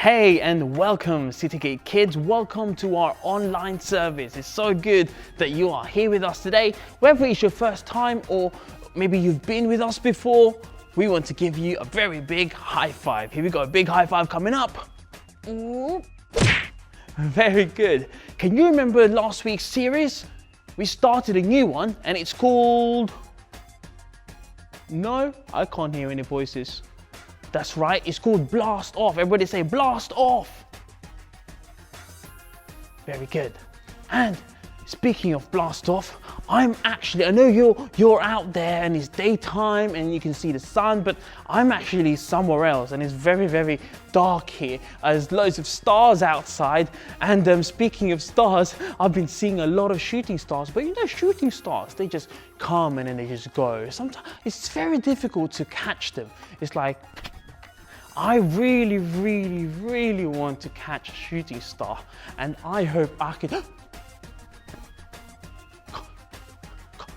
Hey and welcome Citygate Kids, welcome to our online service. It's so good that you are here with us today. Whether it's your first time or maybe you've been with us before, we want to give you a very big high five. Here we go, a big high five coming up. Very good. Can you remember last week's series? We started a new one and it's called... No, I can't hear any voices. That's right, it's called Blast Off. Everybody say Blast Off. Very good. And speaking of Blast Off, I know you're out there and it's daytime and you can see the sun, but I'm actually somewhere else and it's very, very dark here. There's loads of stars outside, and speaking of stars, I've been seeing a lot of shooting stars, but you know, shooting stars, they just come and then they just go. Sometimes it's very difficult to catch them. It's like, I really, really, really want to catch a shooting star, and I hope I can.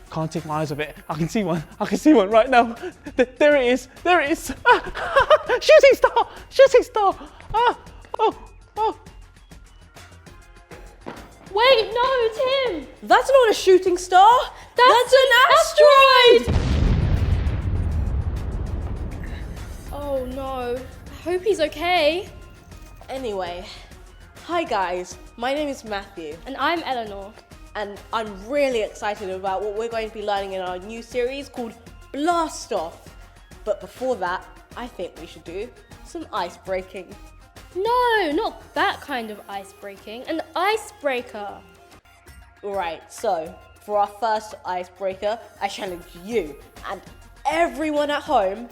Can't take my eyes off it. I can see one. I can see one right now. There it is. There it is. Shooting star! Shooting star! Oh. Wait, no, Tim! That's not a shooting star! That's an asteroid! Oh no, I hope he's okay. Anyway, hi guys, my name is Matthew. And I'm Eleanor. And I'm really excited about what we're going to be learning in our new series called Blast Off. But before that, I think we should do some ice breaking. No, not that kind of ice breaking, an icebreaker. Right, so for our first icebreaker, I challenge you and everyone at home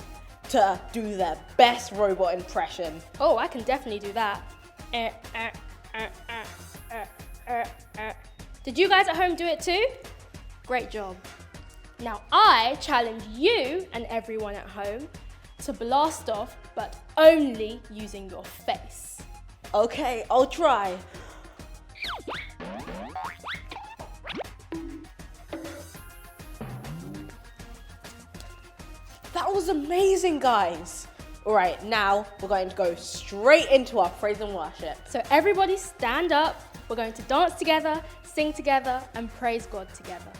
to do their best robot impression. Oh, I can definitely do that. Did you guys at home do it too? Great job. Now I challenge you and everyone at home to blast off, but only using your face. Okay, I'll try. That was amazing, guys. All right, now we're going to go straight into our praise and worship. So everybody stand up. We're going to dance together, sing together, and praise God together.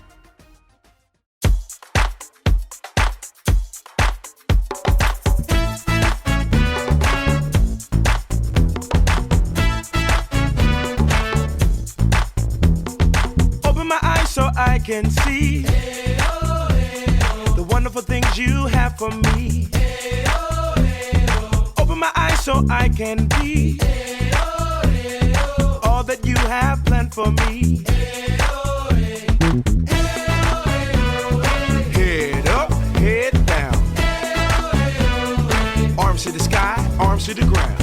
Open my eyes so I can see the wonderful things you have for me. Open my eyes so I can be all that you have planned for me. Head up, head down. Arms to the sky, arms to the ground.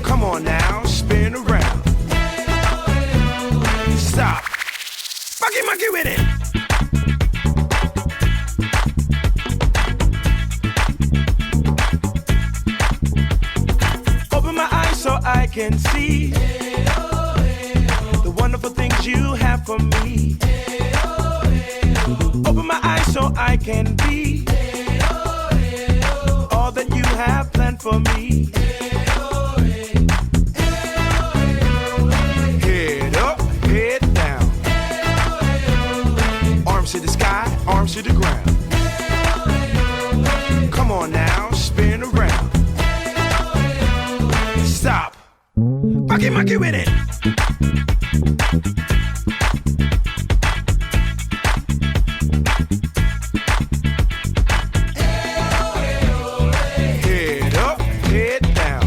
Come on now, spin around. Stop. Monkey with it. So I can see the wonderful things you have for me. Open my eyes so I can be all that you have planned for me. Head up, head down. Arms to the sky, arms to the ground. Come on now, spin around. Stop. Monkey with it. Head up, head down.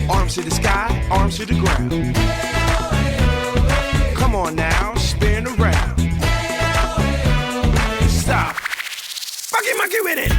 Arms to the sky, arms to the ground. Come on now, spin around. Stop. Monkey with it.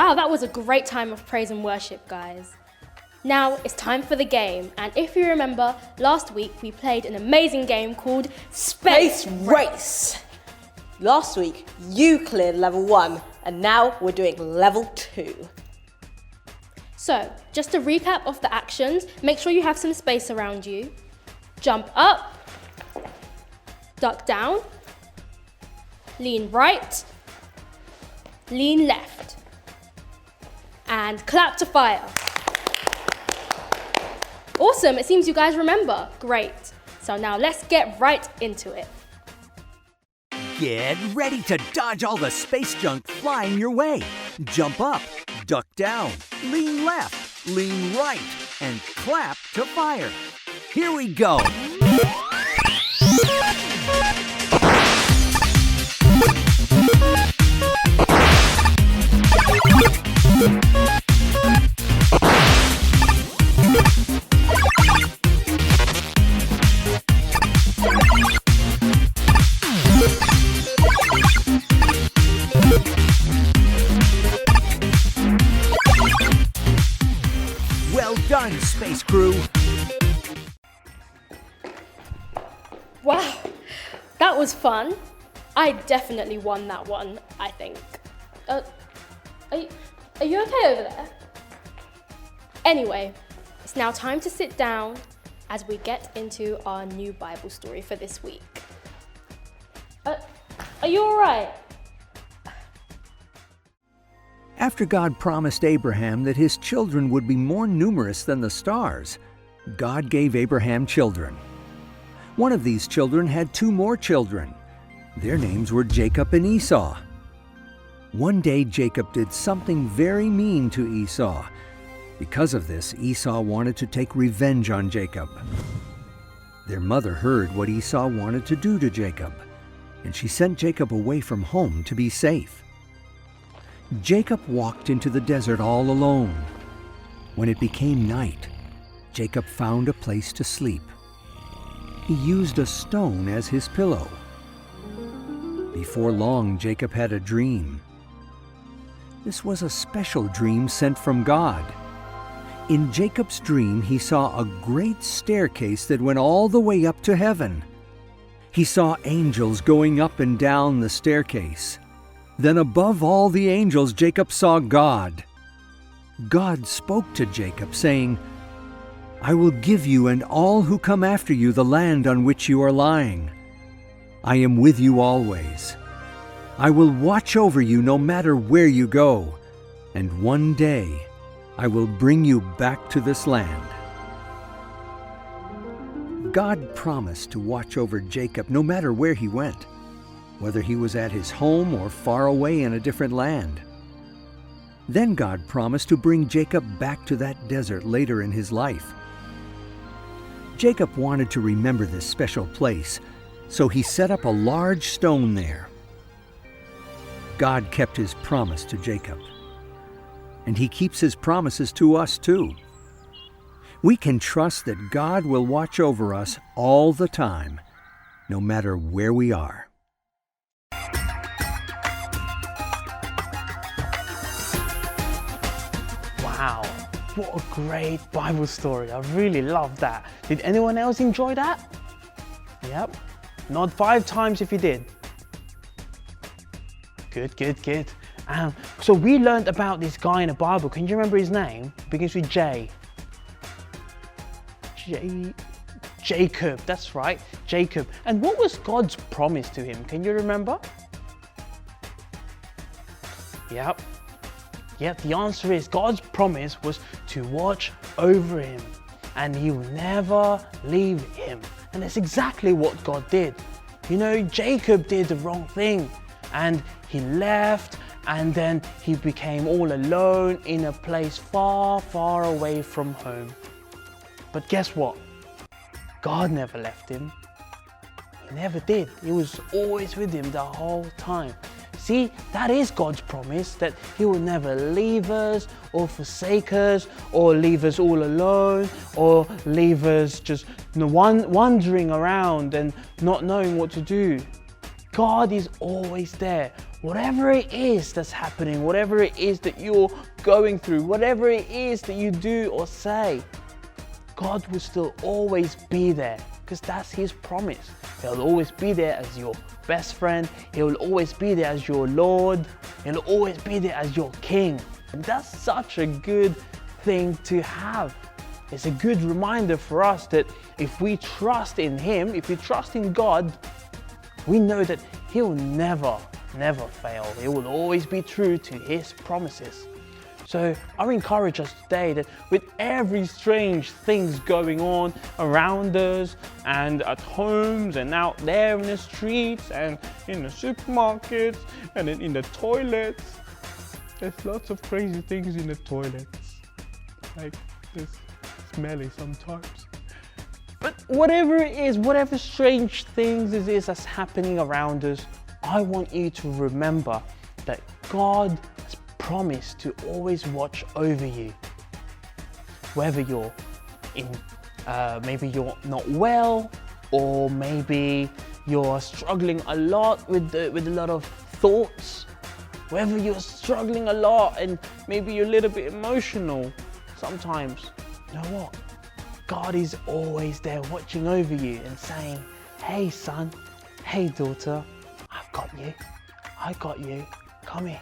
Wow, that was a great time of praise and worship, guys. Now it's time for the game, and if you remember, last week we played an amazing game called Space Race. Last week, you cleared level 1, and now we're doing level 2. So, just a recap of the actions, make sure you have some space around you. Jump up, duck down, lean right, lean left, and clap to fire. Awesome, it seems you guys remember. Great. So now let's get right into it. Get ready to dodge all the space junk flying your way. Jump up, duck down, lean left, lean right, and clap to fire. Here we go. Well done, Space Crew. Wow, that was fun. I definitely won that one, I think. Are you okay over there? Anyway, it's now time to sit down as we get into our new Bible story for this week. Are you all right? After God promised Abraham that his children would be more numerous than the stars, God gave Abraham children. One of these children had 2 more children. Their names were Jacob and Esau. One day Jacob did something very mean to Esau. Because of this, Esau wanted to take revenge on Jacob. Their mother heard what Esau wanted to do to Jacob, and she sent Jacob away from home to be safe. Jacob walked into the desert all alone. When it became night, Jacob found a place to sleep. He used a stone as his pillow. Before long, Jacob had a dream. This was a special dream sent from God. In Jacob's dream, he saw a great staircase that went all the way up to heaven. He saw angels going up and down the staircase. Then above all the angels, Jacob saw God. God spoke to Jacob, saying, "I will give you and all who come after you the land on which you are lying. I am with you always. I will watch over you no matter where you go, and one day I will bring you back to this land." God promised to watch over Jacob no matter where he went, whether he was at his home or far away in a different land. Then God promised to bring Jacob back to that desert later in his life. Jacob wanted to remember this special place, so he set up a large stone there. God kept his promise to Jacob, and he keeps his promises to us too. We can trust that God will watch over us all the time, no matter where we are. Wow, what a great Bible story. I really love that. Did anyone else enjoy that? Yep. Nod 5 times if you did. Good, good, good. So we learned about this guy in the Bible. Can you remember his name? It begins with J. Jacob, that's right, Jacob. And what was God's promise to him? Can you remember? Yep, the answer is God's promise was to watch over him and he will never leave him. And that's exactly what God did. You know, Jacob did the wrong thing and he left, and then he became all alone in a place far, far away from home. But guess what? God never left him. He never did. He was always with him the whole time. See, that is God's promise, that he will never leave us or forsake us or leave us all alone or leave us just wandering around and not knowing what to do. God is always there. Whatever it is that's happening, whatever it is that you're going through, whatever it is that you do or say, God will still always be there, because that's His promise. He'll always be there as your best friend. He'll always be there as your Lord. He'll always be there as your King. And that's such a good thing to have. It's a good reminder for us that if we trust in Him, if we trust in God, we know that He'll never fail. He will always be true to His promises. So I encourage us today that with every strange things going on around us and at homes and out there in the streets and in the supermarkets and in the toilets, there's lots of crazy things in the toilets. Like it's smelly sometimes. But whatever it is, whatever strange things it is that's happening around us, I want you to remember that God has promised to always watch over you. Whether you're maybe you're not well, or maybe you're struggling a lot with a lot of thoughts, whether you're struggling a lot and maybe you're a little bit emotional sometimes, you know what? God is always there watching over you and saying, hey son, hey daughter, I've got you, I got you, come here.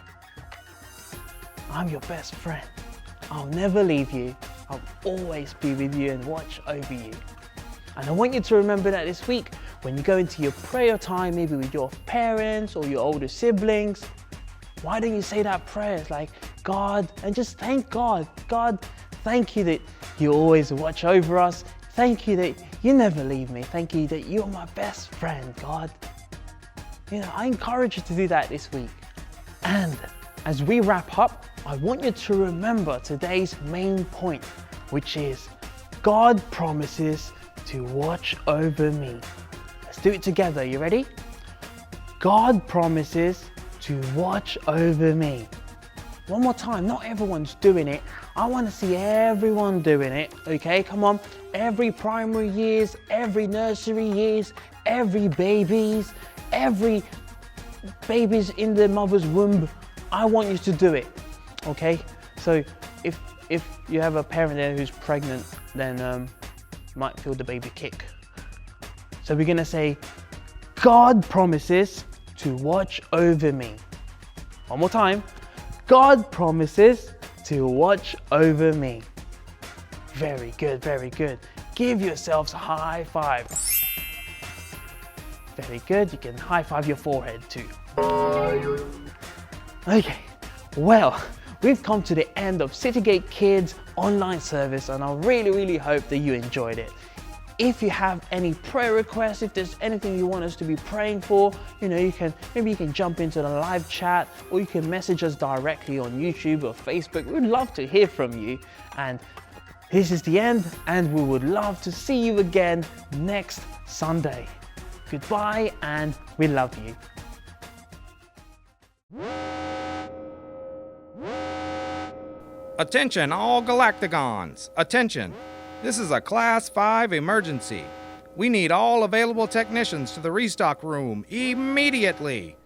I'm your best friend. I'll never leave you. I'll always be with you and watch over you. And I want you to remember that this week when you go into your prayer time, maybe with your parents or your older siblings, why don't you say that prayer? It's like, God, and just thank God. God, thank you that you always watch over us. Thank you that you never leave me. Thank you that you're my best friend, God. You know, I encourage you to do that this week. And as we wrap up, I want you to remember today's main point, which is God promises to watch over me. Let's do it together. You ready? God promises to watch over me. One more time. Not everyone's doing it. I want to see everyone doing it. Okay, come on. Every primary years, every nursery years, every babies in the mother's womb. I want you to do it. Okay, so if you have a parent there who's pregnant, then you might feel the baby kick. So we're gonna say, God promises to watch over me. One more time. God promises to watch over me. Very good, very good. Give yourselves a high five. Very good. You can high five your forehead too. Okay, well, we've come to the end of Citygate Kids online service, and I really hope that you enjoyed it. If you have any prayer requests, if there's anything you want us to be praying for, you know, maybe you can jump into the live chat, or you can message us directly on YouTube or Facebook. We'd love to hear from you. And this is the end, and we would love to see you again next Sunday. Goodbye, and we love you. Attention all Galacticons! Attention! This is a Class 5 emergency. We need all available technicians to the restock room immediately.